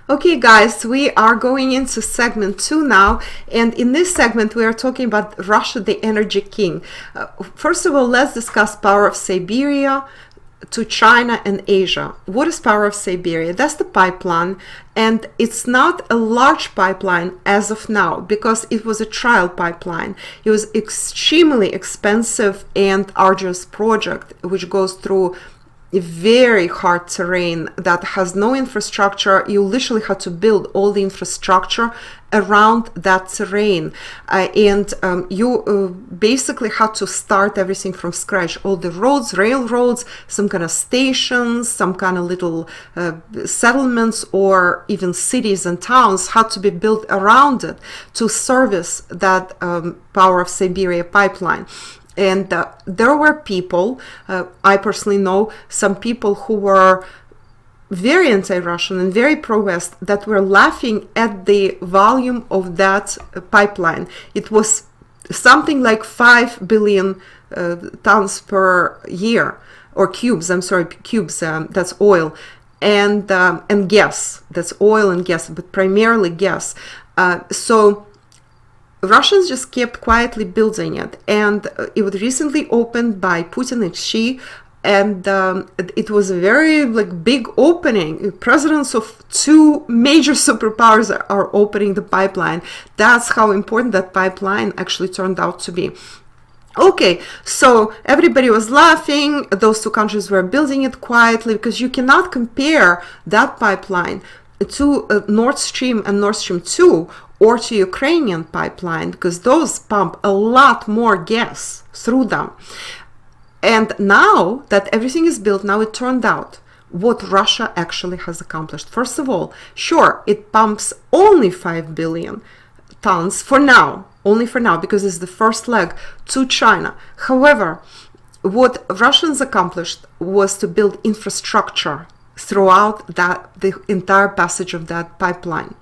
Okay guys, we are going into segment 2 now, and in this segment we are talking about Russia, the energy king. First of all, let's discuss power of Siberia to China and Asia. What is power of Siberia? That's the pipeline, and it's not a large pipeline as of now because it was a trial pipeline. It was extremely expensive and arduous project which goes through a very hard terrain that has no infrastructure. You literally had to build all the infrastructure around that terrain, and you basically had to start everything from scratch. All the roads, railroads, some kind of stations, some kind of little settlements, or even cities and towns had to be built around it to service that power of Siberia pipeline. And there were people, I personally know some people who were very anti-Russian and very pro-West, that were laughing at the volume of that pipeline. It was something like 5 billion tons per year, or cubes, I'm sorry, cubes, that's oil, and gas, that's oil and gas, but primarily gas. So Russians just kept quietly building it, and it was recently opened by Putin and Xi, and it was a very big opening. Presidents of two major superpowers are opening the pipeline. That's how important that pipeline actually turned out to be. Okay, so everybody was laughing. Those two countries were building it quietly because you cannot compare that pipeline to Nord Stream and Nord Stream 2 or to Ukrainian pipeline, because those pump a lot more gas through them. And now that everything is built, now it turned out what Russia actually has accomplished. First of all, sure, it pumps only 5 billion tons for now, only for now, because it's the first leg to China. However, what Russians accomplished was to build infrastructure throughout the entire passage of that pipeline.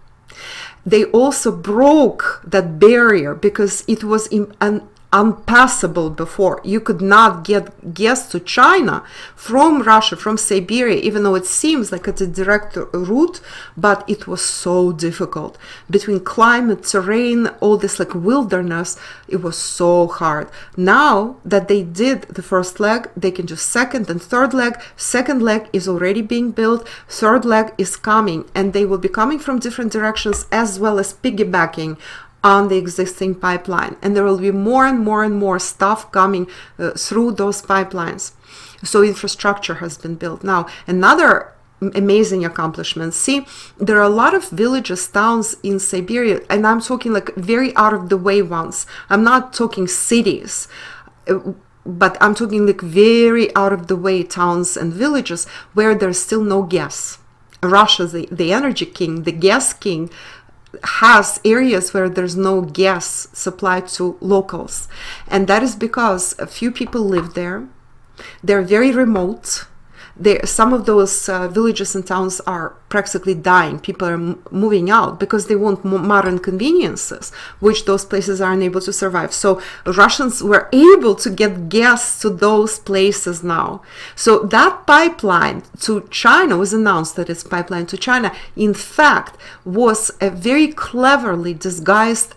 They also broke that barrier because it was unpassable before. You could not get gas to China from Russia, from Siberia, even though it seems like it's a direct route, but it was so difficult. Between climate, terrain, all this wilderness, it was so hard. Now that they did the first leg, they can do second and third leg. Second leg is already being built. Third leg is coming, and they will be coming from different directions, as well as piggybacking on the existing pipeline, and there will be more and more and more stuff coming through those pipelines. So infrastructure has been built. Now, another amazing accomplishment. See, there are a lot of villages, towns in Siberia, and I'm talking very out of the way ones. I'm not talking cities, but I'm talking very out of the way towns and villages where there's still no gas. Russia, the energy king, the gas king, has areas where there's no gas supplied to locals, and that is because a few people live there. They're very remote. Some of those villages and towns are practically dying. People are moving out because they want modern conveniences, which those places are unable to survive. So Russians were able to get gas to those places now. So that pipeline to China was announced, that it's pipeline to China, in fact, was a very cleverly disguised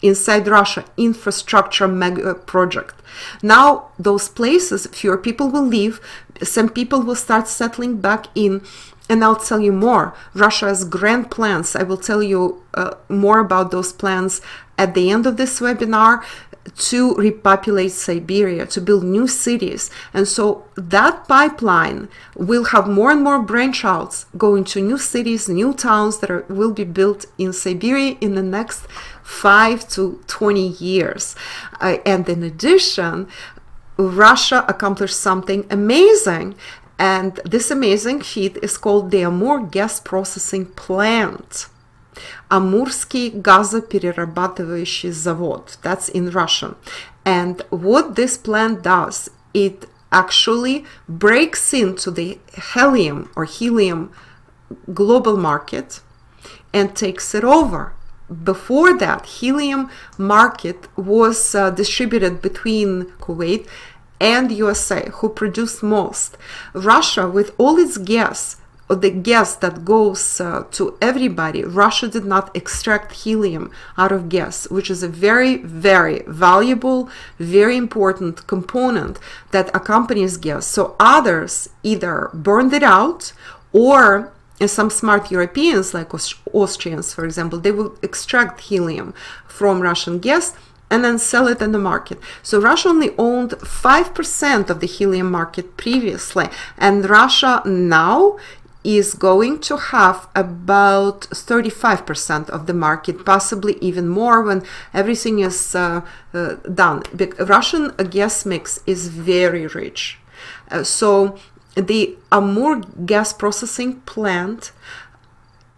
inside Russia infrastructure mega project. Now those places, fewer people will leave, some people will start settling back in, and I'll tell you more. Russia has grand plans. I will tell you more about those plans at the end of this webinar, to repopulate Siberia, to build new cities. And so that pipeline will have more and more branch outs going to new cities, new towns that will be built in Siberia in the next 5 to 20 years. And in addition, Russia accomplished something amazing. And this amazing feat is called the Amur gas processing plant. Amurский газоперерабатывающий завод. That's in Russian. And what this plant does, it actually breaks into the helium global market and takes it over. Before that, helium market was distributed between Kuwait and USA, who produced most. Russia, with all its gas, the gas that goes to everybody, Russia did not extract helium out of gas, which is a very, very valuable, very important component that accompanies gas. So others either burned it out, or some smart Europeans, like Austrians, for example, they will extract helium from Russian gas and then sell it in the market. So Russia only owned 5% of the helium market previously, and Russia now is going to have about 35% of the market, possibly even more when everything is done. The Russian gas mix is very rich. So the Amur gas processing plant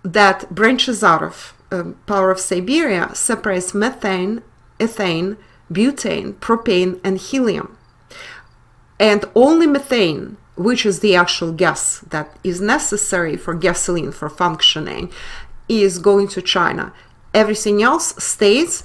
that branches out of Power of Siberia separates methane, ethane, butane, propane, and helium. And only methane, which is the actual gas that is necessary for gasoline for functioning, is going to China. Everything else stays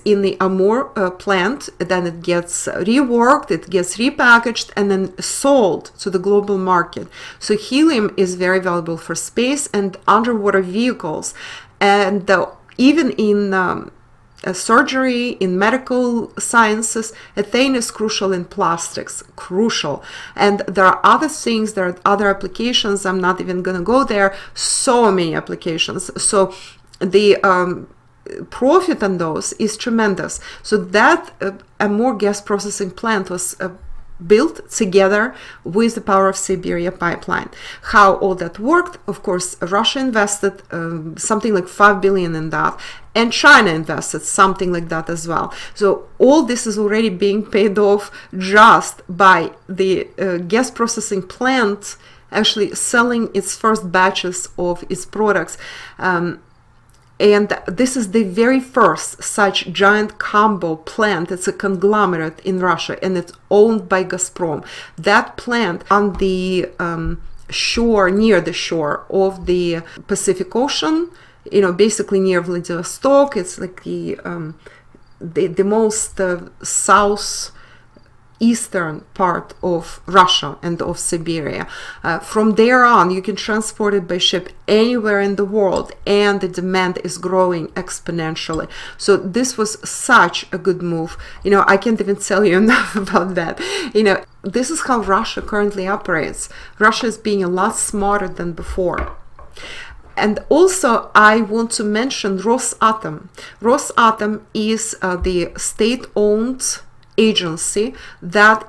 in the Amur plant, then it gets reworked, it gets repackaged, and then sold to the global market. So helium is very valuable for space and underwater vehicles, and even in surgery, in medical sciences, ethane is crucial in plastics, crucial. And there are other things, there are other applications, I'm not even going to go there, so many applications. So the profit on those is tremendous. So that Amur gas processing plant was built together with the Power of Siberia pipeline. How all that worked, of course, Russia invested something like 5 billion in that, and China invested something like that as well. So all this is already being paid off just by the gas processing plant actually selling its first batches of its products. And this is the very first such giant combo plant. It's a conglomerate in Russia, and it's owned by Gazprom. That plant on the shore, near the shore of the Pacific Ocean, basically near Vladivostok. It's like the most southeastern part of Russia and of Siberia. From there on, you can transport it by ship anywhere in the world, and the demand is growing exponentially. So this was such a good move. I can't even tell you enough about that. This is how Russia currently operates. Russia is being a lot smarter than before. And also, I want to mention Rosatom. Rosatom is the state-owned agency that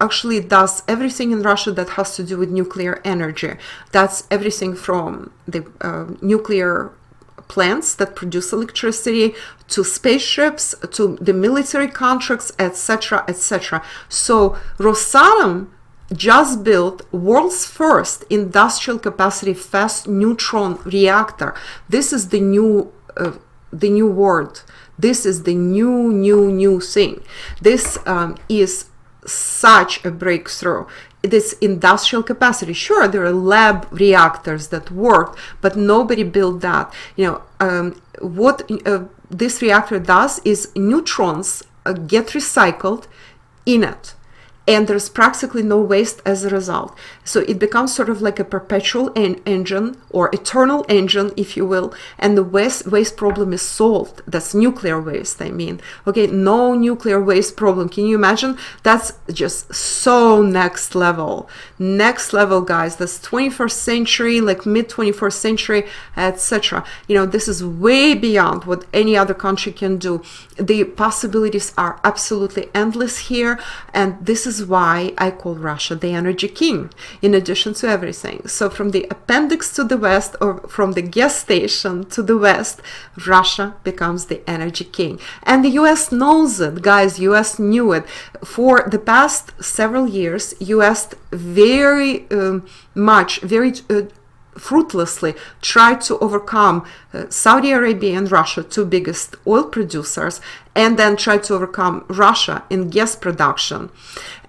actually does everything in Russia that has to do with nuclear energy. That's everything from the nuclear plants that produce electricity to spaceships to the military contracts, etc., etc. So Rosatom just built world's first industrial capacity fast neutron reactor. This is the new word. This is the new thing. This is such a breakthrough. This industrial capacity. Sure, there are lab reactors that work, but nobody built that. What this reactor does is neutrons get recycled in it, and there's practically no waste as a result. So it becomes sort of like a perpetual engine, or eternal engine, if you will, and the waste problem is solved. That's nuclear waste, I mean. Okay, no nuclear waste problem. Can you imagine? That's just so next level. Next level, guys. That's 21st century, like mid-21st century, etc. This is way beyond what any other country can do. The possibilities are absolutely endless here, and this is why I call Russia the energy king, in addition to everything. So from the appendix to the west, or from the gas station to the west, Russia becomes the energy king. And the US knows it, guys. US knew it. For the past several years, US very fruitlessly tried to overcome Saudi Arabia and Russia, two biggest oil producers, and then tried to overcome Russia in gas production.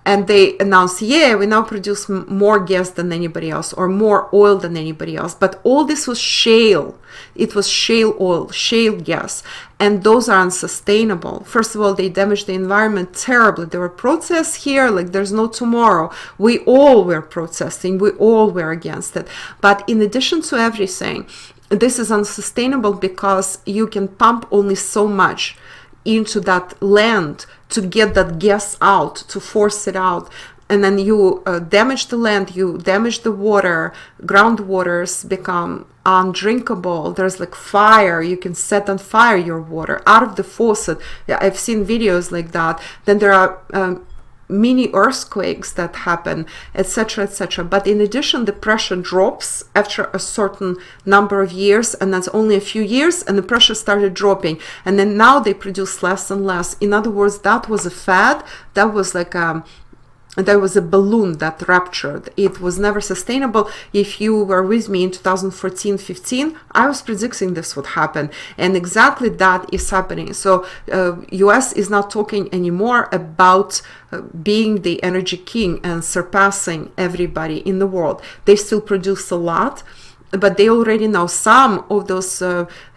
and they announced, yeah, we now produce more gas than anybody else, or more oil than anybody else. But all this was shale. It was shale oil, shale gas, and those are unsustainable. First of all, they damage the environment terribly. There were protests here like there's no tomorrow. We all were protesting. We all were against it. But in addition to everything, this is unsustainable because you can pump only so much into that land to get that gas out, to force it out. And then you damage the land, you damage the water, groundwaters become undrinkable. There's like fire, you can set on fire your water out of the faucet. Yeah, I've seen videos like that. Then there are mini earthquakes that happen, etc., etc. But in addition, the pressure drops after a certain number of years, and that's only a few years, and the pressure started dropping, and then now they produce less and less. In other words, that was a fad. That was like there was a balloon that ruptured. It was never sustainable. If you were with me in 2014-15, I was predicting this would happen, and exactly that is happening. So US is not talking anymore about being the energy king and surpassing everybody in the world. They still produce a lot, but they already know some of those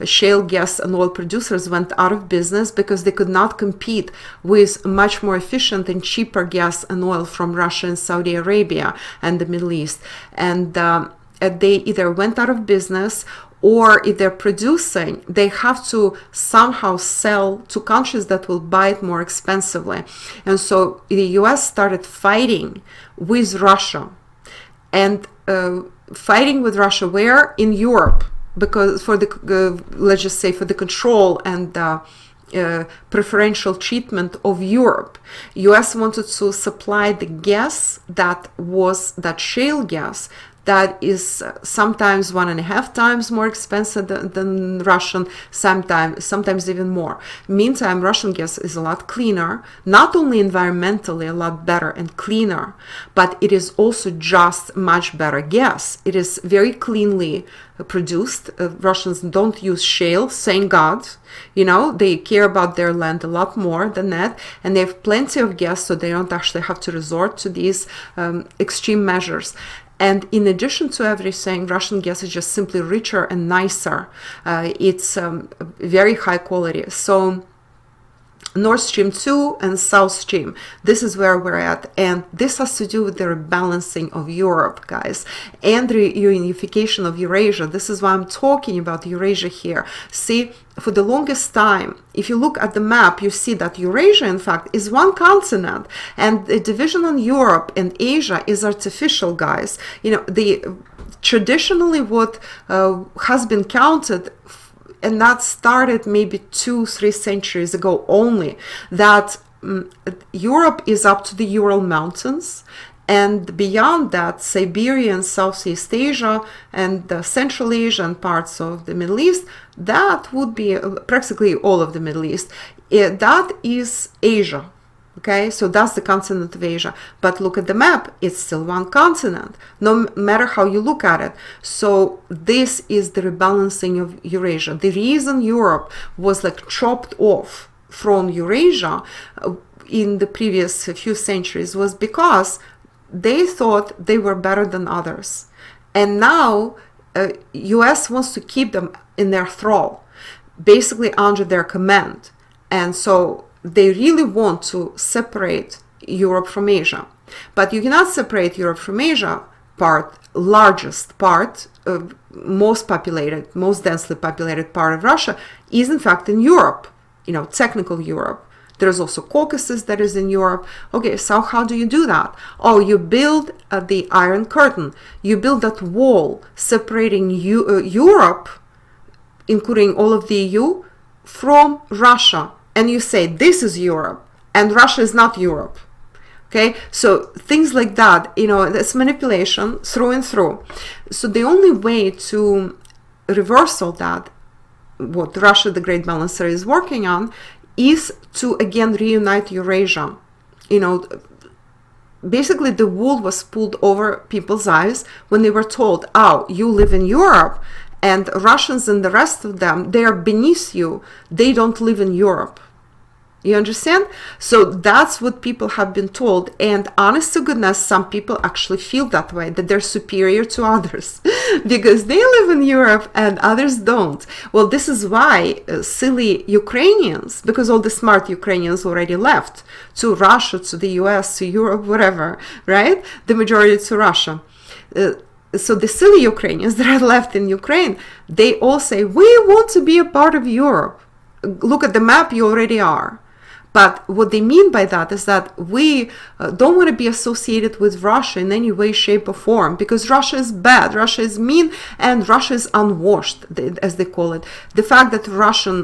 shale gas and oil producers went out of business because they could not compete with much more efficient and cheaper gas and oil from Russia and Saudi Arabia and the Middle East. And they either went out of business, or if they're producing, they have to somehow sell to countries that will buy it more expensively. And so the US started fighting with Russia, and fighting with Russia where? In Europe, because for the let's just say for the control and preferential treatment of Europe. US wanted to supply the gas that was that shale gas that is sometimes 1.5 times more expensive than Russian, sometimes even more. Meantime, Russian gas is a lot cleaner, not only environmentally a lot better and cleaner, but it is also just much better gas. It is very cleanly produced. Russians don't use shale, thank God. You know, they care about their land a lot more than that, and they have plenty of gas, so they don't actually have to resort to these extreme measures. And in addition to everything, Russian gas is just simply richer and nicer. It's very high quality. So Nord Stream 2 and South Stream, this is where we're at. And this has to do with the rebalancing of Europe, guys, and the reunification of Eurasia. This is why I'm talking about Eurasia here. See, for the longest time, if you look at the map, you see that Eurasia, in fact, is one continent, and the division on Europe and Asia is artificial, guys. You know, traditionally what has been counted, and that started maybe 2-3 centuries ago only, that Europe is up to the Ural Mountains, and beyond that, Siberia and Southeast Asia and Central Asia and parts of the Middle East, that would be practically all of the Middle East. That is Asia. Okay, so that's the continent of Asia. But look at the map, it's still one continent, no matter how you look at it. So this is the rebalancing of Eurasia. The reason Europe was like chopped off from Eurasia in the previous few centuries was because they thought they were better than others. And now US wants to keep them in their thrall, basically under their command. And so they really want to separate Europe from Asia. But you cannot separate Europe from Asia. Largest part, most populated, most densely populated part of Russia is in fact in Europe, you know, technical Europe. There's also Caucasus that is in Europe. Okay, so how do you do that? Oh, you build the Iron Curtain. You build that wall separating Europe, including all of the EU, from Russia. And you say, this is Europe, and Russia is not Europe. Okay, so things like that, you know, that's manipulation through and through. So the only way to reverse all that, what Russia, the Great Balancer, is working on, is to again reunite Eurasia. You know, basically the wool was pulled over people's eyes when they were told, oh, you live in Europe, and Russians and the rest of them, they are beneath you. They don't live in Europe. You understand? So that's what people have been told. And honest to goodness, some people actually feel that way, that they're superior to others because they live in Europe and others don't. Well, this is why silly Ukrainians, because all the smart Ukrainians already left to Russia, to the US, to Europe, whatever, right? The majority to Russia. So the silly Ukrainians that are left in Ukraine, they all say, we want to be a part of Europe. Look at the map, you already are. But what they mean by that is that we don't want to be associated with Russia in any way, shape, or form, because Russia is bad, Russia is mean, and Russia is unwashed, as they call it. The fact that Russian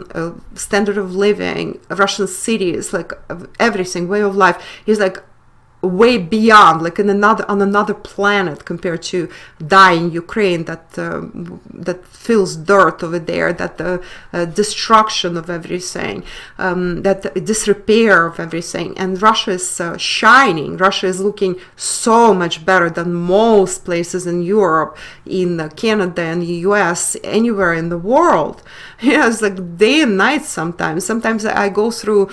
standard of living, Russian cities, like everything, way of life, is like way beyond, like on another planet compared to dying Ukraine that feels dirt over there, that destruction of everything, that disrepair of everything. And Russia is shining. Russia is looking so much better than most places in Europe, in Canada and the US, anywhere in the world. Yeah, it's like day and night sometimes. Sometimes I go through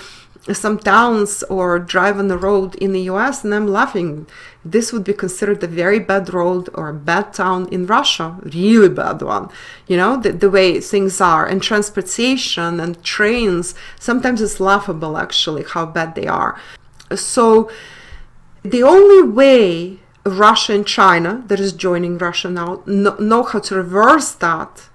some towns or drive on the road in the US and I'm laughing. This would be considered a very bad road or a bad town in Russia, really bad one. You know, the way things are, and transportation and trains, sometimes it's laughable actually how bad they are. So the only way Russia and China, that is joining Russia now, know how to reverse that,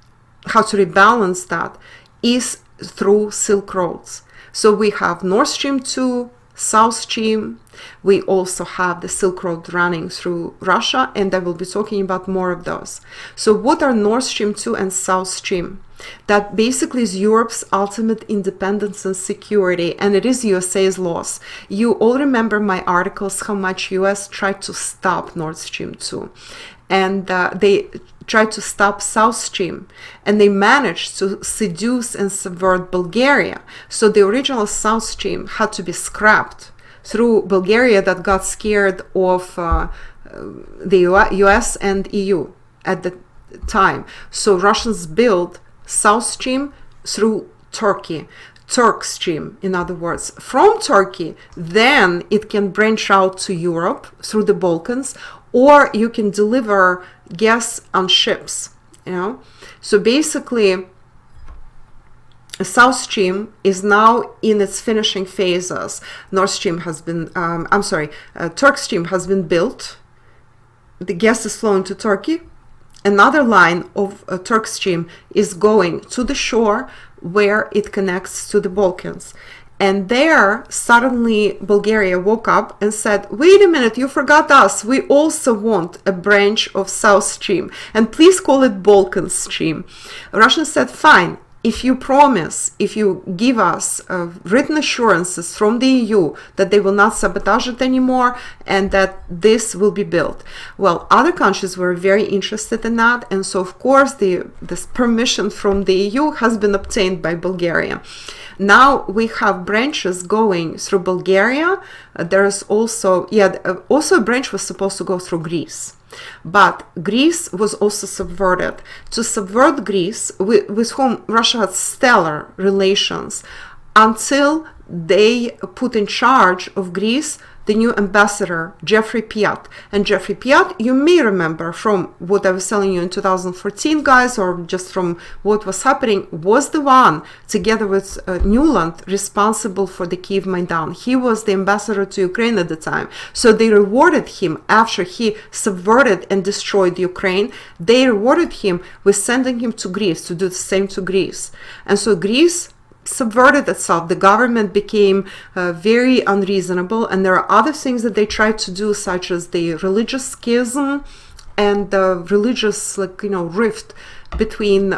how to rebalance that, is through Silk Roads. So we have Nord Stream 2, South Stream. We also have the Silk Road running through Russia, and I will be talking about more of those. So what are Nord Stream 2 and South Stream? That basically is Europe's ultimate independence and security, and it is USA's loss. You all remember my articles, how much US tried to stop Nord Stream 2. And they tried to stop South Stream, and they managed to seduce and subvert Bulgaria. So the original South Stream had to be scrapped through Bulgaria, that got scared of the US and EU at the time. So Russians built South Stream through Turkey. Turk Stream, in other words, from Turkey, then it can branch out to Europe through the Balkans, or you can deliver gas on ships, you know. So basically, South Stream is now in its finishing phases. Nord Stream has been, Turk Stream has been built. The gas is flowing to Turkey. Another line of Turk Stream is going to the shore where it connects to the Balkans. And there, suddenly, Bulgaria woke up and said, wait a minute, you forgot us. We also want a branch of South Stream. And please call it Balkan Stream. Russia said, fine. If you promise, if you give us written assurances from the EU that they will not sabotage it anymore and that this will be built. Well, other countries were very interested in that, and so of course this permission from the EU has been obtained by Bulgaria. Now we have branches going through Bulgaria. There is also, also a branch was supposed to go through Greece. But Greece was also subverted. To subvert Greece, with whom Russia had stellar relations, until they put in charge of Greece the new ambassador, Jeffrey Piat. And Jeffrey Piat, you may remember from what I was telling you in 2014, guys, or just from what was happening, was the one, together with Newland, responsible for the Kiev Maidan. He was the ambassador to Ukraine at the time. So they rewarded him after he subverted and destroyed Ukraine. They rewarded him with sending him to Greece to do the same to Greece. And so Greece subverted itself. The government became very unreasonable, and there are other things that they tried to do, such as the religious schism and the religious, rift between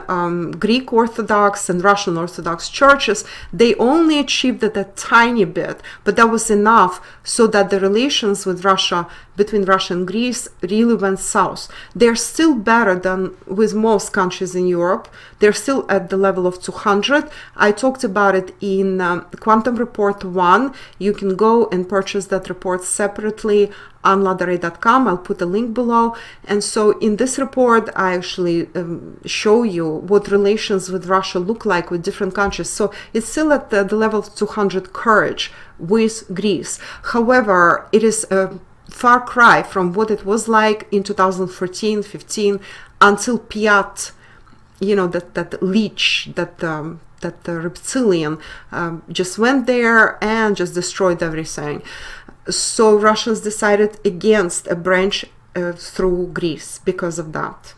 Greek Orthodox and Russian Orthodox churches. They only achieved it a tiny bit, but that was enough so that the relations with Russia, between Russia and Greece, really went south. They're still better than with most countries in Europe. They're still at the level of 200. I talked about it in Quantum Report 1. You can go and purchase that report separately on ladare.com. I'll put a link below. And so in this report, I actually show you what relations with Russia look like with different countries. So it's still at the level of 200 courage with Greece. However, it is a far cry from what it was like in 2014, 15, until Piat, that leech, that reptilian just went there and just destroyed everything. So Russians decided against a branch through Greece because of that.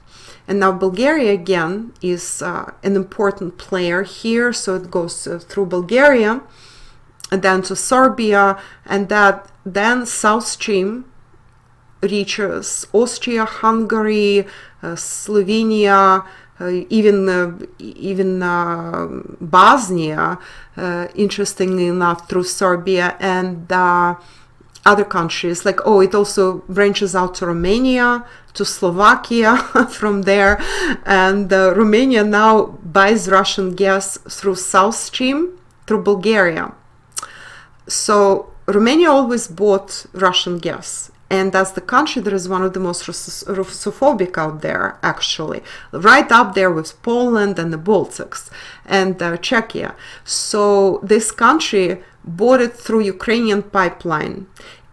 And now Bulgaria again is an important player here. So it goes through Bulgaria and then to Serbia, and then South Stream reaches Austria, Hungary, Slovenia, even Bosnia, interestingly enough, through Serbia, and other countries. It also branches out to Romania, to Slovakia from there, and Romania now buys Russian gas through South Stream through Bulgaria. So Romania always bought Russian gas. And as the country that is one of the most Russophobic out there, actually, right up there with Poland and the Baltics and Czechia. So this country bought it through Ukrainian pipeline.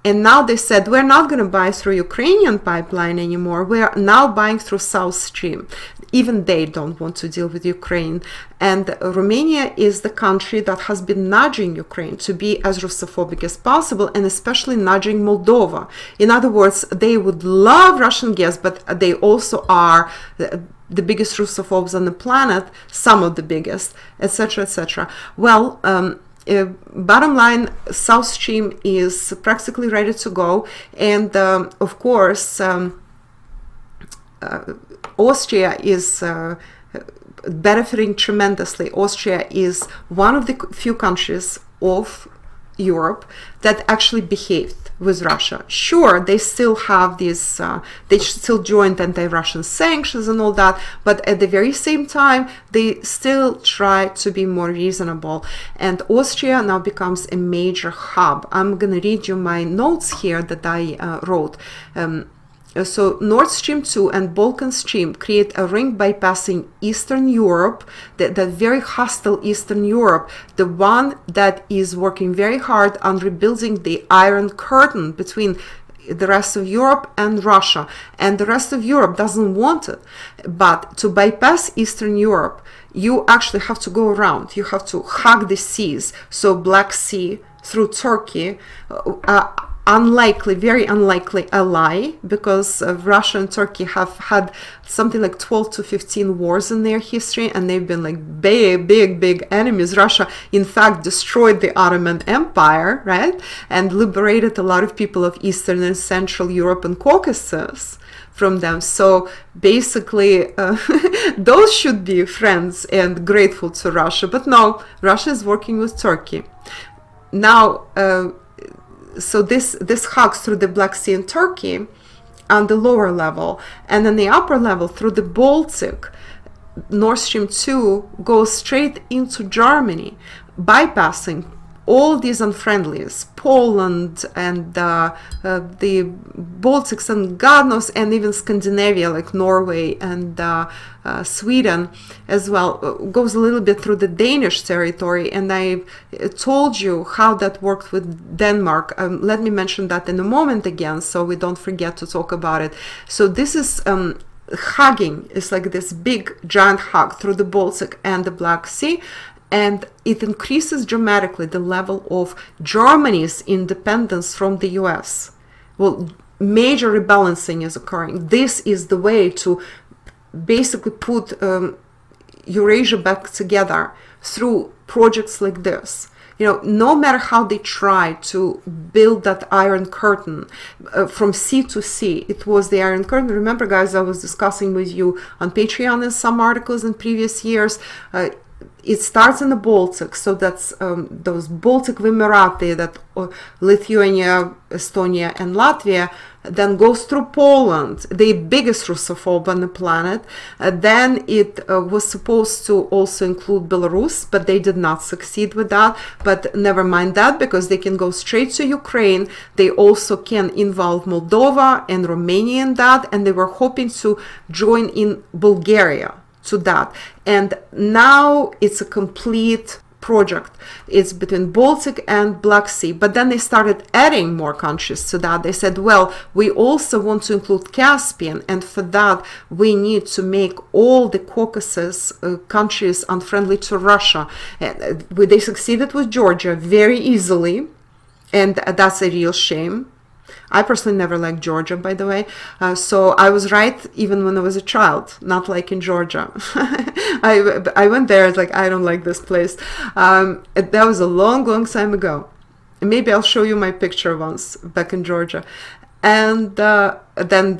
And now they said, we're not going to buy through Ukrainian pipeline anymore. We're now buying through South Stream. Even they don't want to deal with Ukraine. And Romania is the country that has been nudging Ukraine to be as Russophobic as possible, and especially nudging Moldova. In other words, they would love Russian gas, but they also are the biggest Russophobes on the planet, some of the biggest, etc., etc. Well, bottom line, South Stream is practically ready to go, and of course Austria is benefiting tremendously. Austria is one of the few countries of Europe that actually behaved with Russia. Sure, they still have these, they still joined anti-Russian sanctions and all that, but at the very same time, they still try to be more reasonable. And Austria now becomes a major hub. I'm going to read you my notes here that I wrote. So Nord Stream 2 and Balkan Stream create a ring bypassing Eastern Europe, that very hostile Eastern Europe, the one that is working very hard on rebuilding the Iron Curtain between the rest of Europe and Russia. And the rest of Europe doesn't want it. But to bypass Eastern Europe, you actually have to go around. You have to hug the seas. So Black Sea through Turkey, unlikely, very unlikely ally, because Russia and Turkey have had something like 12 to 15 wars in their history, and they've been like big enemies. Russia, in fact, destroyed the Ottoman Empire, right, and liberated a lot of people of Eastern and Central Europe and Caucasus from them. So basically, those should be friends and grateful to Russia. But no, Russia is working with Turkey. Now, so this hugs through the Black Sea and Turkey on the lower level, and then the upper level through the Baltic. Nord Stream 2 goes straight into Germany, bypassing all these unfriendlies, Poland and the Baltics and God knows, and even Scandinavia like Norway and Sweden as well. Goes a little bit through the Danish territory, and I told you how that worked with Denmark. Let me mention that in a moment again, so we don't forget to talk about it. So this is hugging, it's like this big giant hug through the Baltic and the Black Sea. And it increases dramatically the level of Germany's independence from the US. Well, major rebalancing is occurring. This is the way to basically put Eurasia back together through projects like this. You know, no matter how they try to build that Iron Curtain from sea to sea, it was the Iron Curtain. Remember, guys, I was discussing with you on Patreon in some articles in previous years. It starts in the Baltic, so that's those Baltic Vimerati, that Lithuania, Estonia, and Latvia, then goes through Poland, the biggest Russophobe on the planet. Then it was supposed to also include Belarus, but they did not succeed with that. But never mind that, because they can go straight to Ukraine. They also can involve Moldova and Romania in that, and they were hoping to join in Bulgaria to that. And now it's a complete project. It's between Baltic and Black Sea, but then they started adding more countries to that. They said, well, we also want to include Caspian, and for that we need to make all the Caucasus countries unfriendly to Russia. They succeeded with Georgia very easily, and that's a real shame. I personally never liked Georgia, by the way, so I was right even when I was a child, not like in Georgia. I went there, it's like, I don't like this place. That was a long time ago. Maybe I'll show you my picture once back in Georgia. And then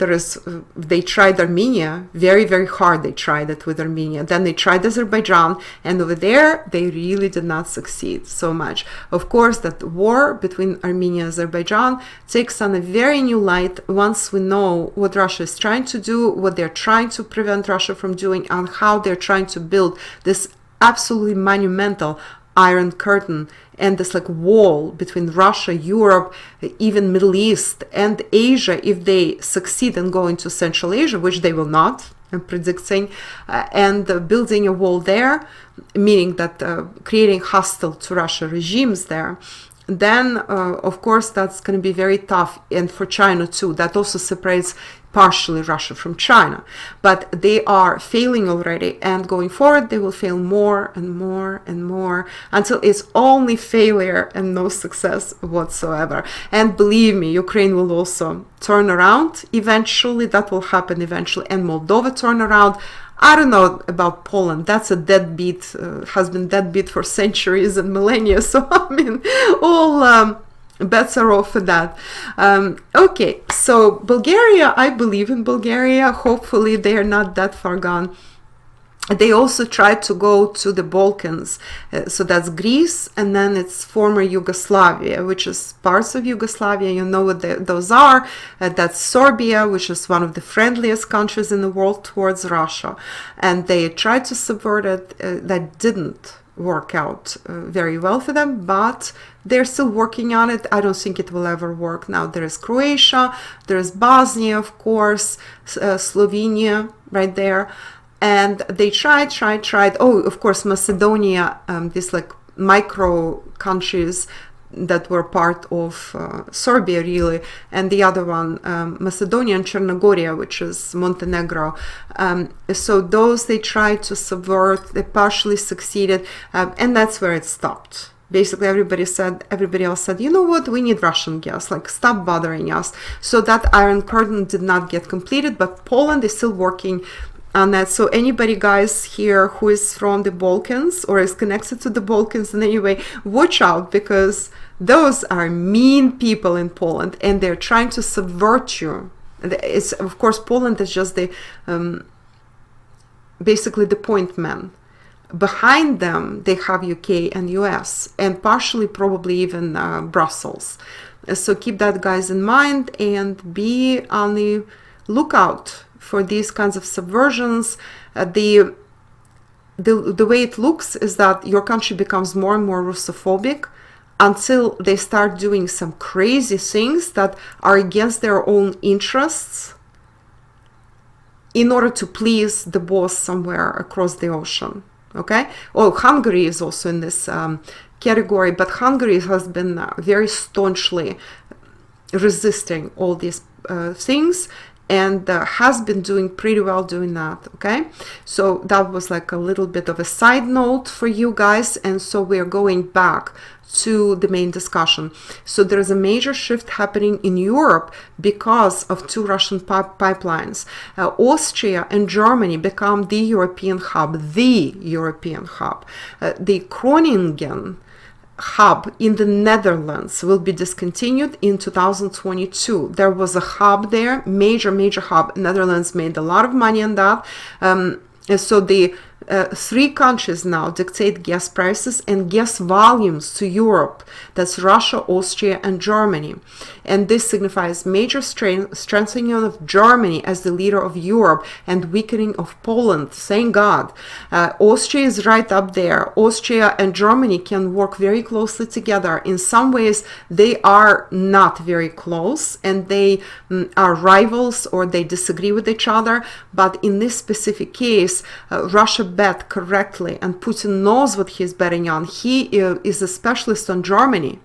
they tried Armenia, very hard. They tried it with Armenia. Then they tried Azerbaijan, and over there, they really did not succeed so much. Of course, that war between Armenia and Azerbaijan takes on a very new light once we know what Russia is trying to do, what they're trying to prevent Russia from doing, and how they're trying to build this absolutely monumental Iron Curtain and this like wall between Russia, Europe, even Middle East and Asia, if they succeed in going to Central Asia, which they will not, I'm predicting, and building a wall there, meaning that creating hostile to Russia regimes there, then of course that's going to be very tough. And for China too, that also separates partially Russia from China, but they are failing already, and going forward they will fail more and more and more until it's only failure and no success whatsoever. And believe me, Ukraine will also turn around eventually. That will happen eventually. And Moldova turn around. I don't know about Poland. That's a deadbeat, has been deadbeat for centuries and millennia. So I mean, all bets are off for that. Okay, so Bulgaria, I believe in Bulgaria. Hopefully they are not that far gone. They also tried to go to the Balkans, so that's Greece, and then it's former Yugoslavia, which is parts of Yugoslavia. You know what those are. That's Serbia, which is one of the friendliest countries in the world towards Russia, and they tried to subvert it. That didn't work out very well for them, but they're still working on it. I don't think it will ever work. Now there is Croatia, there is Bosnia, of course, Slovenia right there, and they tried. Oh, of course, Macedonia, these like micro countries that were part of Serbia really, and the other one, Macedonia and Chernogoria, which is Montenegro. So those they tried to subvert, they partially succeeded, and that's where it stopped. Basically everybody else said, you know what, we need Russian gas, like stop bothering us. So that Iron Curtain did not get completed, but Poland is still working on that. So anybody guys here who is from the Balkans or is connected to the Balkans in any way, watch out, because those are mean people in Poland and they're trying to subvert you. It's, of course, Poland is just the basically the point man. Behind them they have UK and US and partially probably even Brussels. So keep that guys in mind and be on the lookout for these kinds of subversions. The way it looks is that your country becomes more and more Russophobic until they start doing some crazy things that are against their own interests in order to please the boss somewhere across the ocean. Okay? Oh, Hungary is also in this category, but Hungary has been very staunchly resisting all these things, and has been doing pretty well doing that. Okay, so that was like a little bit of a side note for you guys, and so we're going back to the main discussion. So there is a major shift happening in Europe because of two Russian pipelines. Austria and Germany become the European hub, the Groningen hub in the Netherlands will be discontinued in 2022. There was a hub there, major hub. Netherlands made a lot of money on that. So the Three countries now dictate gas prices and gas volumes to Europe. That's Russia, Austria, and Germany. And this signifies major strengthening of Germany as the leader of Europe and weakening of Poland. Thank God. Austria is right up there. Austria and Germany can work very closely together. In some ways, they are not very close, and they are rivals, or they disagree with each other. But in this specific case, Russia bet correctly, and Putin knows what he's betting on. He is a specialist on Germany.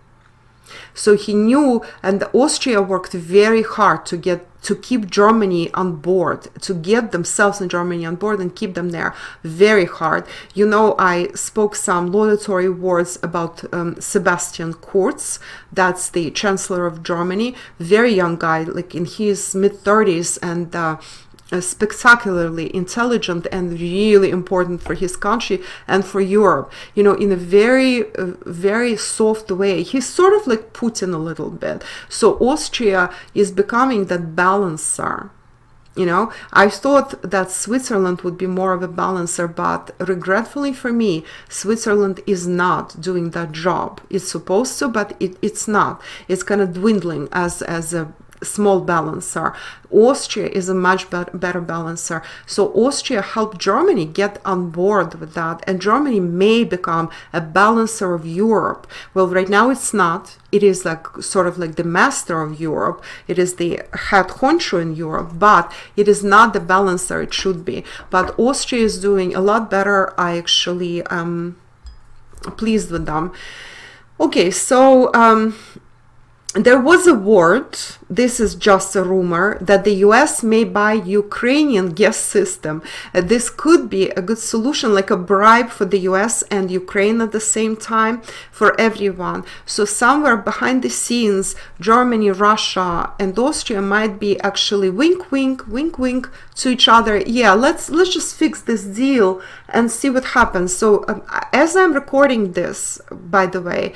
So he knew, and Austria worked very hard to keep Germany on board, to get themselves in Germany on board and keep them there very hard. You know, I spoke some laudatory words about Sebastian Kurz. That's the Chancellor of Germany, very young guy, like in his mid-30s, and spectacularly intelligent and really important for his country and for Europe, you know, in a very, very soft way. He's sort of like Putin a little bit. So Austria is becoming that balancer. You know, I thought that Switzerland would be more of a balancer, but regretfully for me, Switzerland is not doing that job. It's supposed to, but it's not. It's kind of dwindling as a small balancer. Austria is a much better balancer. So Austria helped Germany get on board with that, and Germany may become a balancer of Europe. Well, right now it's not. It is like sort of like the master of Europe. It is the head honcho in Europe, but it is not the balancer it should be. But Austria is doing a lot better. I actually am pleased with them. Okay, so there was a word, this is just a rumor, that the US may buy Ukrainian gas system. This could be a good solution, like a bribe for the US and Ukraine at the same time, for everyone. So somewhere behind the scenes, Germany, Russia, and Austria might be actually wink, wink, wink, wink to each other. Yeah, let's just fix this deal and see what happens. So as I'm recording this, by the way,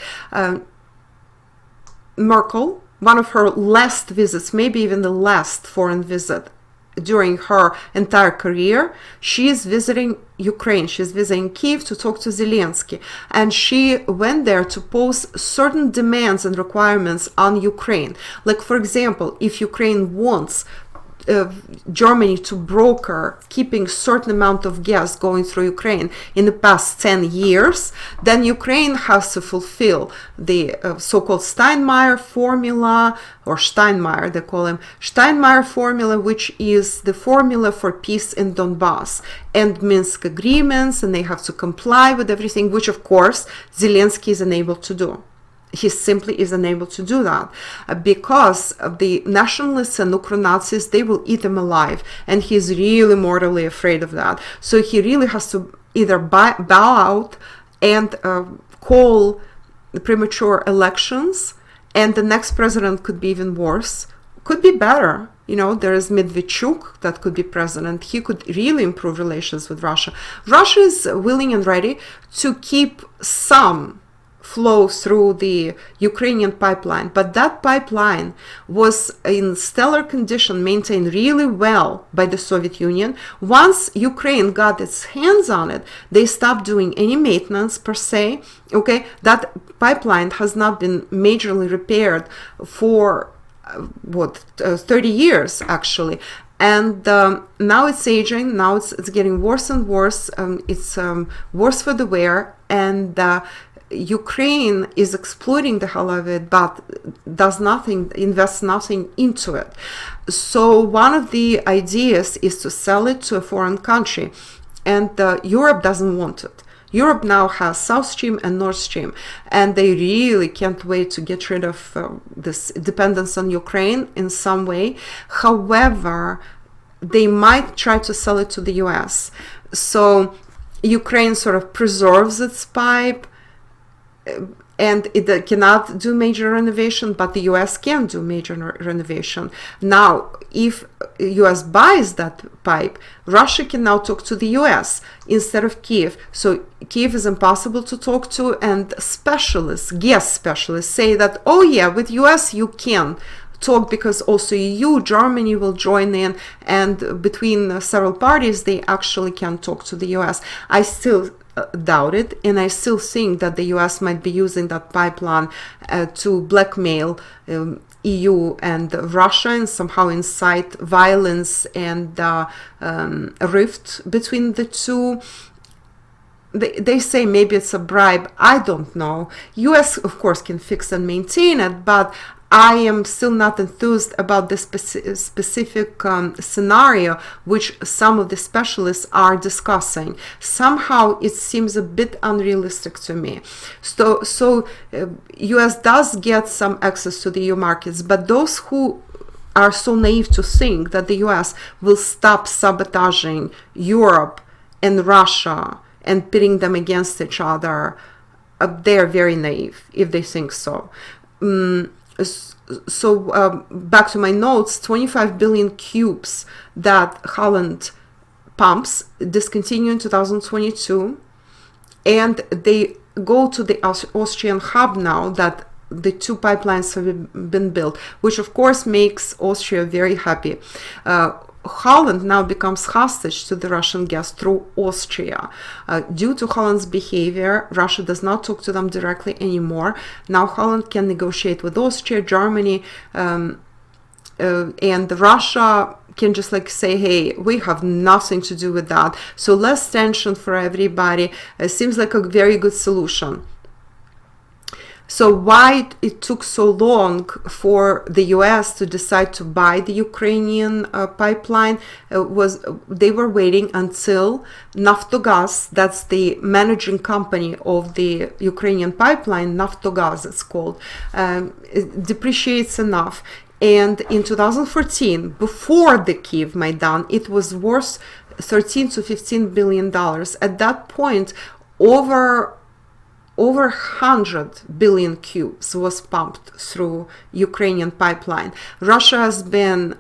Merkel, one of her last visits, maybe even the last foreign visit during her entire career, she is visiting Ukraine. She's visiting Kiev to talk to Zelensky. And she went there to pose certain demands and requirements on Ukraine. Like, for example, if Ukraine wants Germany to broker keeping certain amount of gas going through Ukraine in the past 10 years, then Ukraine has to fulfill the so-called Steinmeier formula, or Steinmeier, they call him Steinmeier formula, which is the formula for peace in Donbass and Minsk agreements, and they have to comply with everything, which of course Zelensky is unable to do. He simply is unable to do that because of the nationalists and Ukro-Nazis, they will eat him alive, and he's really mortally afraid of that. So he really has to either bow out and call the premature elections, and the next president could be even worse, could be better. You know, there is Medvedchuk that could be president. He could really improve relations with Russia. Russia is willing and ready to keep some flow through the Ukrainian pipeline, but that pipeline was in stellar condition, maintained really well by the Soviet Union. Once Ukraine got its hands on it, they stopped doing any maintenance per se. Okay, that pipeline has not been majorly repaired for 30 years actually. And now it's aging, now it's getting worse and worse. It's worse for the wear, and Ukraine is exploiting the hell of it, but does nothing, invests nothing into it. So one of the ideas is to sell it to a foreign country, and Europe doesn't want it. Europe now has South Stream and Nord Stream, and they really can't wait to get rid of this dependence on Ukraine in some way. However, they might try to sell it to the US. So Ukraine sort of preserves its pipe, and it cannot do major renovation, but the US can do major renovation. Now, if US buys that pipe, Russia can now talk to the US instead of Kiev. So Kiev is impossible to talk to, and specialists, gas specialists, say that, oh yeah, with US you can talk, because also EU, Germany will join in, and between several parties they actually can talk to the US. I still doubt it, and I still think that the US might be using that pipeline to blackmail EU and Russia and somehow incite violence and a rift between the two. They say maybe it's a bribe. I don't know. US, of course, can fix and maintain it, but I am still not enthused about the specific scenario which some of the specialists are discussing. Somehow it seems a bit unrealistic to me. So US does get some access to the EU markets, but those who are so naive to think that the US will stop sabotaging Europe and Russia and pitting them against each other, they're very naive if they think so. Back to my notes, 25 billion cubes that Holland pumps discontinue in 2022, and they go to the Austrian hub now that the two pipelines have been built, which of course makes Austria very happy. Holland now becomes hostage to the Russian gas through Austria. Due to Holland's behavior, Russia does not talk to them directly anymore. Now Holland can negotiate with Austria, Germany, and Russia can just like say, hey, we have nothing to do with that. So less tension for everybody. It seems like a very good solution. So why it took so long for the US to decide to buy the Ukrainian pipeline was they were waiting until Naftogaz, that's the managing company of the Ukrainian pipeline, Naftogaz it's called, it depreciates enough. And in 2014, before the Kyiv Maidan, it was worth $13 to $15 billion. At that point, over 100 billion cubes was pumped through Ukrainian pipeline. Russia has been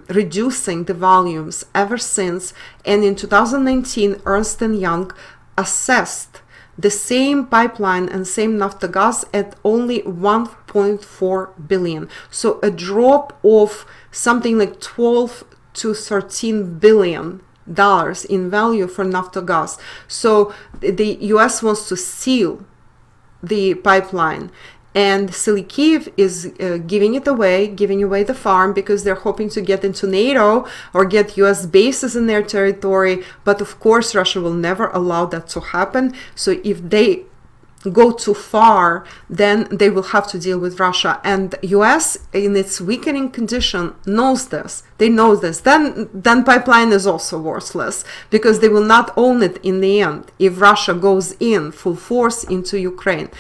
reducing the volumes ever since, and in 2019 Ernst & Young assessed the same pipeline and same Naftogaz at only 1.4 billion. So a drop of something like 12 to 13 billion dollars in value for Naftogaz. So the US wants to seal the pipeline, and Silly Kyiv is giving away the farm, because they're hoping to get into NATO or get US bases in their territory. But of course Russia will never allow that to happen. So if they go too far, then they will have to deal with Russia, and US in its weakening condition knows this. They know this. Then pipeline is also worthless, because they will not own it in the end if Russia goes in full force into Ukraine.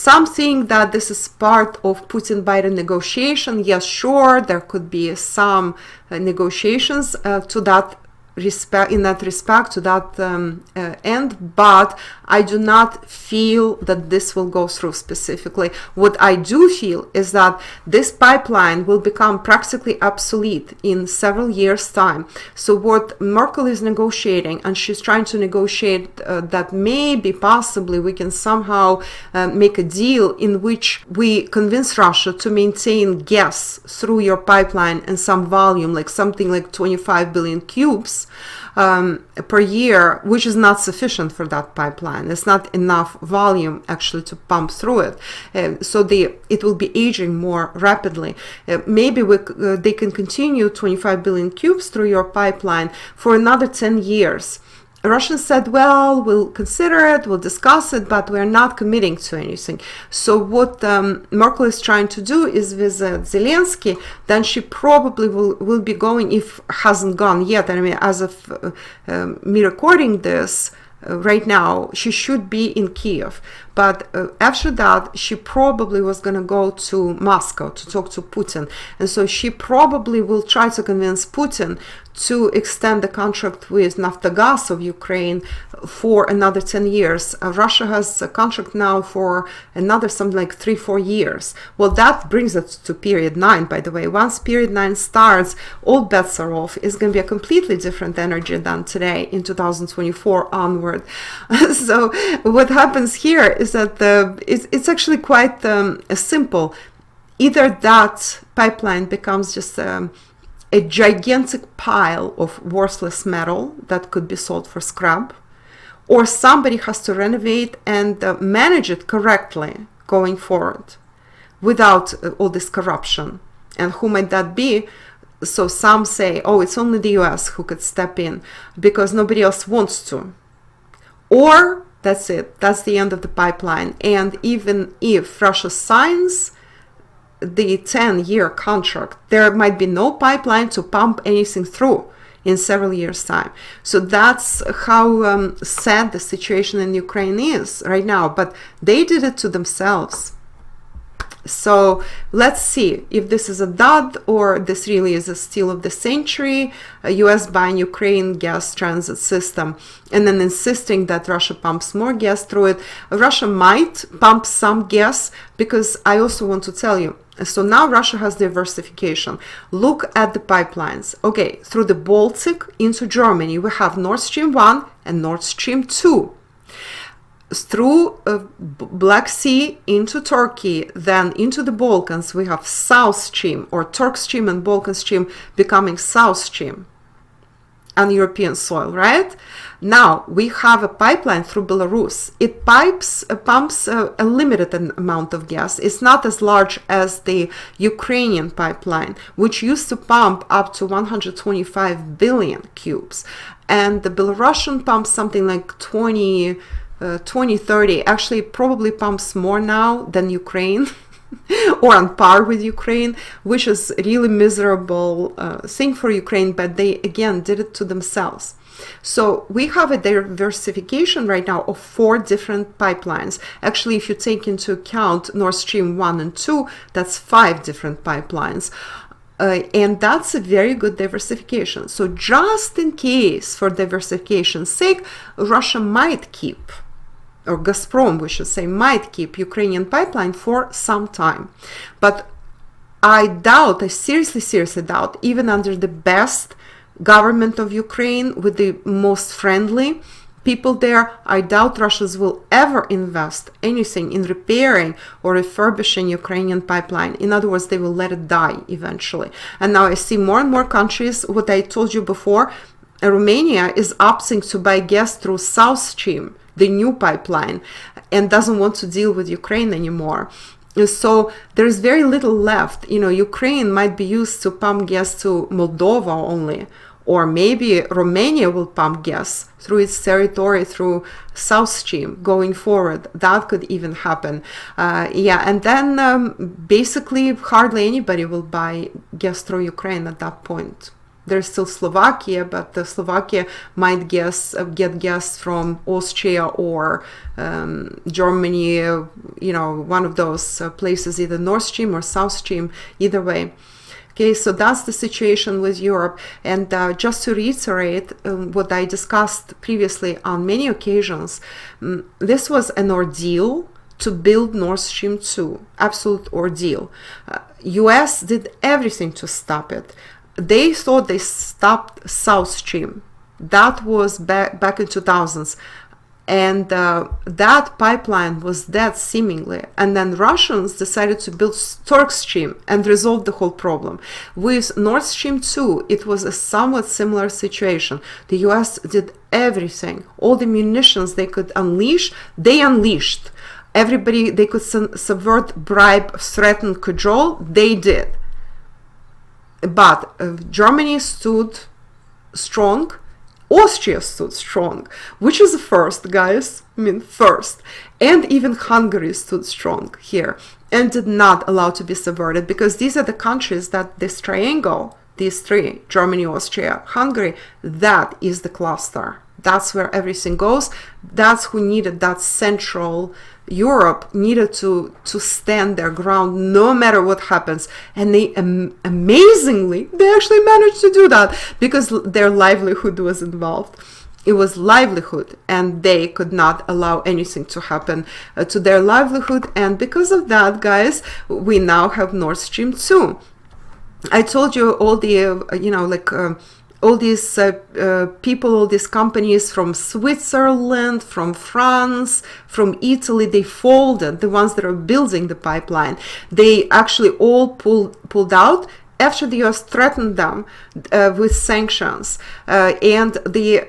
Some think that this is part of Putin-Biden negotiation. Yes, sure, there could be some negotiations to that respect, to that end, but I do not feel that this will go through specifically. What I do feel is that this pipeline will become practically obsolete in several years' time. So what Merkel is negotiating, and she's trying to negotiate that maybe possibly we can somehow make a deal in which we convince Russia to maintain gas through your pipeline and some volume, like something like 25 billion cubes per year, which is not sufficient for that pipeline. It's not enough volume actually to pump through it. So it will be aging more rapidly. Maybe they can continue 25 billion cubes through your pipeline for another 10 years. Russians said, well, we'll consider it, we'll discuss it, but we're not committing to anything. So what Merkel is trying to do is visit Zelensky. Then she probably will be going, if hasn't gone yet. I mean, as of me recording this, right now, she should be in Kiev. But after that, she probably was going to go to Moscow to talk to Putin. And so she probably will try to convince Putin to extend the contract with Naftogaz of Ukraine for another 10 years. Russia has a contract now for another something like 3-4 years. Well, that brings us to period 9, by the way. Once period 9 starts, all bets are off. It's going to be a completely different energy than today in 2024 onward. So what happens here is that it's actually quite simple. either that pipeline becomes just a gigantic pile of worthless metal that could be sold for scrap, or somebody has to renovate and manage it correctly going forward without all this corruption. And who might that be? So some say, oh, it's only the US who could step in because nobody else wants to. Or that's it, that's the end of the pipeline. And even if Russia signs the 10-year contract, there might be no pipeline to pump anything through in several years' time. So that's how sad the situation in Ukraine is right now. But they did it to themselves. So let's see if this is a dud or this really is a steal of the century. US buying Ukraine gas transit system and then insisting that Russia pumps more gas through it. Russia might pump some gas, because I also want to tell you, so now Russia has diversification. Look at the pipelines. Okay, through the Baltic into Germany, we have Nord Stream 1 and Nord Stream 2. Through Black Sea into Turkey, then into the Balkans, we have South Stream, or Turk Stream and Balkan Stream becoming South Stream on European soil, right? Now we have a pipeline through Belarus. It pumps a limited amount of gas. It's not as large as the Ukrainian pipeline, which used to pump up to 125 billion cubes. And the Belarusian pumps something like 2030, actually probably pumps more now than Ukraine or on par with Ukraine, which is really miserable thing for Ukraine, but they again did it to themselves. So we have a diversification right now of 4 different pipelines. Actually, if you take into account Nord Stream 1 and 2, that's 5 different pipelines. And that's a very good diversification. So just in case, for diversification's sake, Russia might keep, or Gazprom, we should say, might keep Ukrainian pipeline for some time. But I doubt, I seriously doubt, even under the best government of Ukraine, with the most friendly people there, I doubt Russians will ever invest anything in repairing or refurbishing Ukrainian pipeline. In other words, they will let it die eventually. And now I see more and more countries, what I told you before, Romania is opting to buy gas through South Stream, the new pipeline, and doesn't want to deal with Ukraine anymore. So there's very little left. You know, Ukraine might be used to pump gas to Moldova only, or maybe Romania will pump gas through its territory through South Stream going forward. That could even happen. And then basically hardly anybody will buy gas through Ukraine at that point. There's still Slovakia, but Slovakia might get gas from Austria or Germany, you know, one of those places, either Nord Stream or South Stream, either way. Okay, so that's the situation with Europe. And just to reiterate what I discussed previously on many occasions, this was an ordeal to build Nord Stream 2, absolute ordeal. US did everything to stop it. They thought they stopped South Stream. That was back in 2000s. And that pipeline was dead seemingly. And then Russians decided to build Turk Stream and resolve the whole problem. With Nord Stream 2, it was a somewhat similar situation. The US did everything. All the munitions they could unleash, they unleashed. Everybody they could subvert, bribe, threaten, cajole, they did. But Germany stood strong. Austria stood strong, which is the first, guys. I mean, first. And even Hungary stood strong here and did not allow to be subverted, because these are the countries that this triangle, these 3, Germany, Austria, Hungary, that is the cluster. That's where everything goes. That's who needed that Central Europe, needed to stand their ground no matter what happens. And they amazingly, they actually managed to do that because their livelihood was involved. It was livelihood, and they could not allow anything to happen to their livelihood. And because of that, guys, we now have Nord Stream 2. I told you all the, all these people, all these companies from Switzerland, from France, from Italy, they folded. The ones that are building the pipeline, they actually all pulled out after the US threatened them with sanctions. And the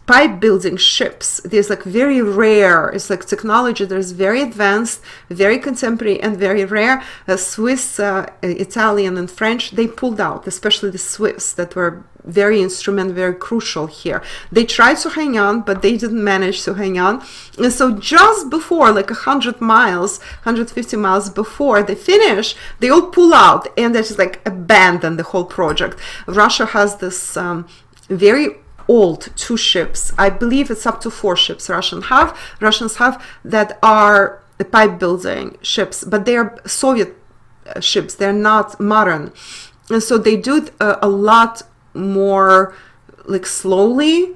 pipe building ships, there's like very rare, it's like technology that is very advanced, very contemporary, and very rare. Swiss, Italian, and French, they pulled out, especially the Swiss, that were very very crucial here. They tried to hang on, but they didn't manage to hang on. And so just before, like 100 miles, 150 miles before they finish, they all pull out and they just like abandon the whole project. Russia has this very old 2 ships, I believe it's up to 4 ships Russians have that are pipe building ships, but they are Soviet ships, they're not modern, and so they do it a lot more like slowly,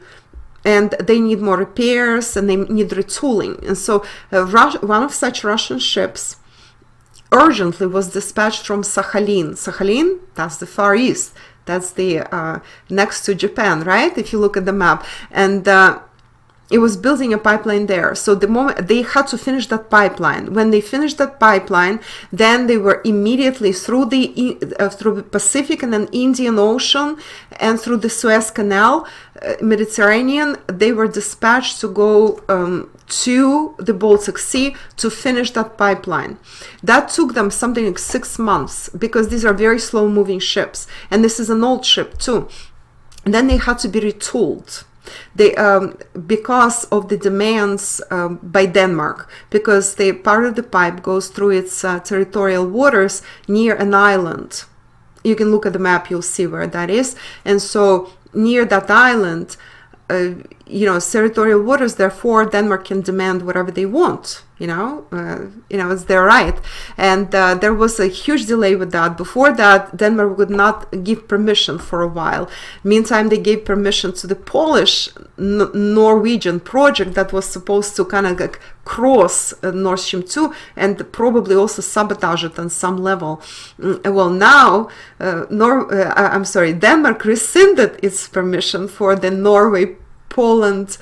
and they need more repairs and they need retooling. And so one of such Russian ships urgently was dispatched from Sakhalin, that's the Far East. That's the next to Japan, right? If you look at the map. And it was building a pipeline there. So the moment they had to finish that pipeline, when they finished that pipeline, then they were immediately through the Pacific and then Indian Ocean and through the Suez Canal, Mediterranean, they were dispatched to go to the Baltic Sea to finish that pipeline. That took them something like 6 months, because these are very slow moving ships, and this is an old ship too. And then they had to be retooled. They because of the demands by Denmark, because the part of the pipe goes through its territorial waters near an island. You can look at the map, you'll see where that is. And so near that island, territorial waters, therefore Denmark can demand whatever they want, it's their right. And there was a huge delay with that. Before that, Denmark would not give permission for a while. Meantime, they gave permission to the Polish Norwegian project that was supposed to kind of like cross Nord Stream 2 and probably also sabotage it on some level. Well, now Denmark rescinded its permission for the Norway-Poland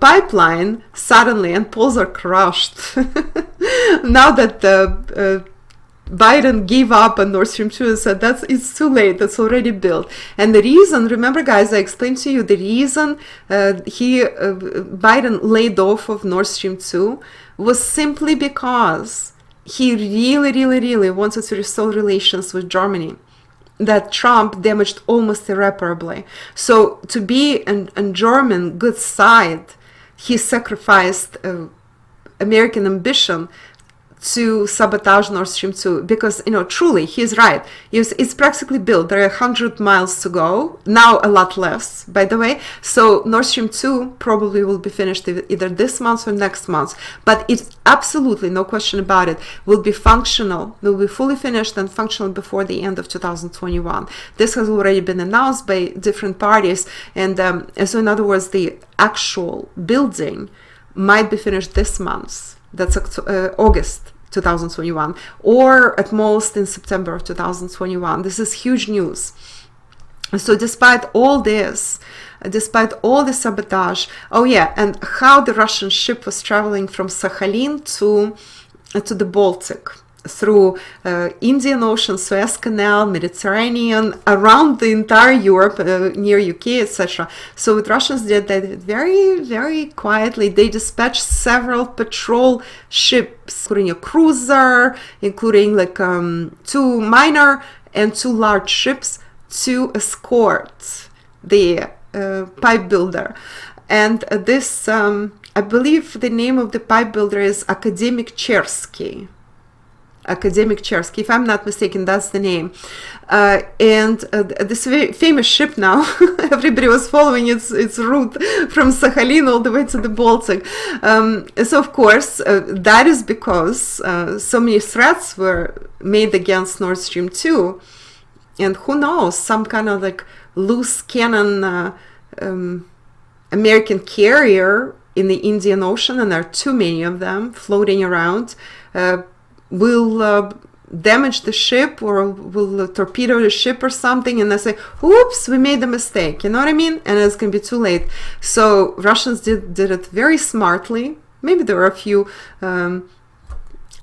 pipeline suddenly, and Poles are crushed. Now that Biden gave up on Nord Stream 2 and said it's too late, that's already built. And the reason, remember guys, I explained to you the reason Biden laid off of Nord Stream 2 was simply because he really wanted to restore relations with Germany that Trump damaged almost irreparably. So to be on German good side, he sacrificed American ambition to sabotage Nord Stream 2, because truly he's right. It's practically built. There are 100 miles to go, now a lot less, by the way. So Nord Stream 2 probably will be finished either this month or next month, but it's absolutely, no question about it, will be functional, will be fully finished and functional before the end of 2021. This has already been announced by different parties, and so in other words, the actual building might be finished this month. That's August 2021, or at most in September of 2021. This is huge news. So despite all this, despite all the sabotage, and how the Russian ship was traveling from Sakhalin to the Baltic, through Indian Ocean, Suez Canal, Mediterranean, around the entire Europe, near UK, etc. So what Russians did, they did very quietly. They dispatched several patrol ships, including a cruiser, including like 2 minor and 2 large ships, to escort the pipe builder. And this, I believe the name of the pipe builder is Academic Chersky, if I'm not mistaken, that's the name. And this very famous ship now, everybody was following its route from Sakhalin all the way to the Baltic. So of course, that is because so many threats were made against Nord Stream 2. And who knows, some kind of like loose cannon American carrier in the Indian Ocean, and there are too many of them floating around, will damage the ship or will torpedo the ship or something, and they say, oops, we made a mistake, you know what I mean? And it's going to be too late. So Russians did it very smartly. Maybe there were a few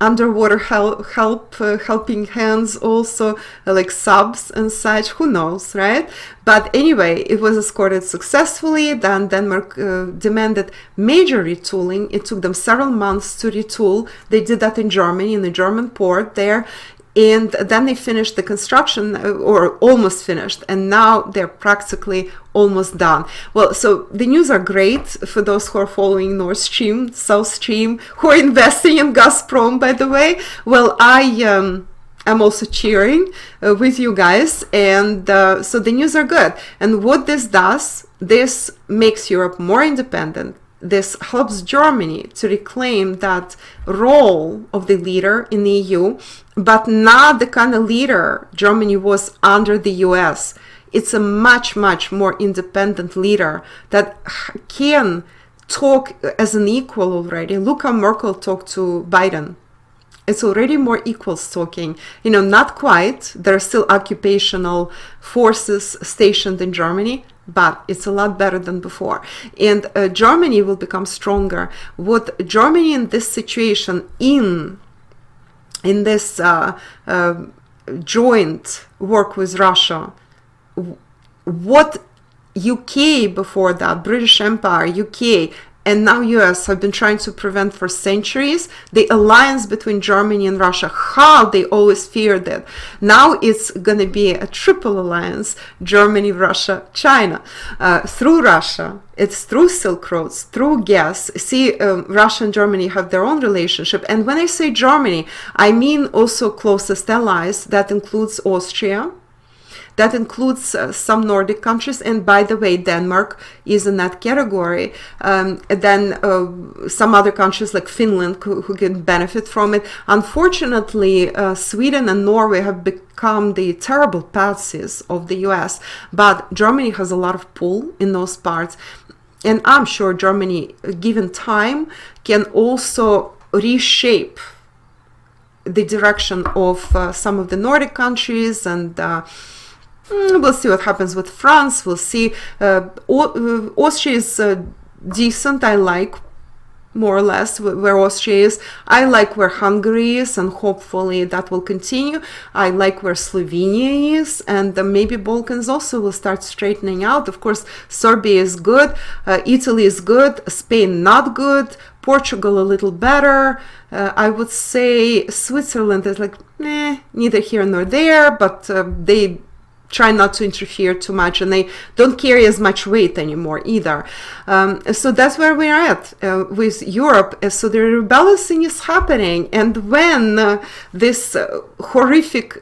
underwater helping hands also, like subs and such, who knows, right? But anyway, it was escorted successfully. Then Denmark demanded major retooling. It took them several months to retool. They did that in Germany, in the German port there. And then they finished the construction, or almost finished, and now they're practically almost done. Well, so the news are great for those who are following Nord Stream, South Stream, who are investing in Gazprom, by the way. Well, I'm also cheering with you guys, and so the news are good. And what this does, this makes Europe more independent. This helps Germany to reclaim that role of the leader in the EU, but not the kind of leader Germany was under the US. It's a much, much more independent leader that can talk as an equal already. Look how Merkel talked to Biden. It's already more equals talking. You know, not quite. There are still occupational forces stationed in Germany, but it's a lot better than before. And Germany will become stronger. What Germany in this situation, in this joint work with Russia, what UK before that, British Empire, UK, and now US have been trying to prevent for centuries, the alliance between Germany and Russia, how they always feared it. Now it's going to be a triple alliance, Germany, Russia, China, through Russia. It's through Silk Roads, through gas. See, Russia and Germany have their own relationship. And when I say Germany, I mean also closest allies. That includes Austria. That includes some Nordic countries, and by the way, Denmark is in that category. Then some other countries like Finland who can benefit from it. Unfortunately, Sweden and Norway have become the terrible patsies of the US, but Germany has a lot of pull in those parts. And I'm sure Germany, given time, can also reshape the direction of some of the Nordic countries, and we'll see what happens with France. We'll see. Austria is decent. I like more or less where Austria is. I like where Hungary is, and hopefully that will continue. I like where Slovenia is, and maybe Balkans also will start straightening out. Of course, Serbia is good. Italy is good. Spain not good. Portugal a little better. I would say Switzerland is like, neither here nor there, but they try not to interfere too much, and they don't carry as much weight anymore either. So that's where we're at with Europe. So the rebalancing is happening, and when this horrific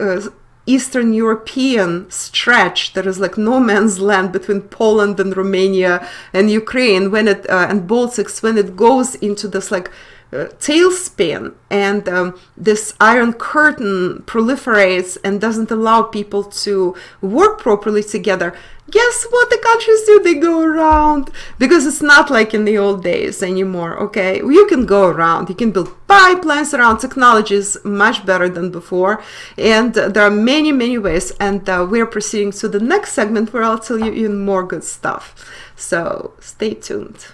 Eastern European stretch, there is like no man's land between Poland and Romania and Ukraine, when it and Baltics, when it goes into this like tailspin, and this iron curtain proliferates and doesn't allow people to work properly together, guess what the countries do? They go around, because it's not like in the old days anymore. Okay, you can go around, you can build pipelines around. Technology is much better than before, and there are many ways, and we're proceeding to the next segment where I'll tell you even more good stuff. So stay tuned.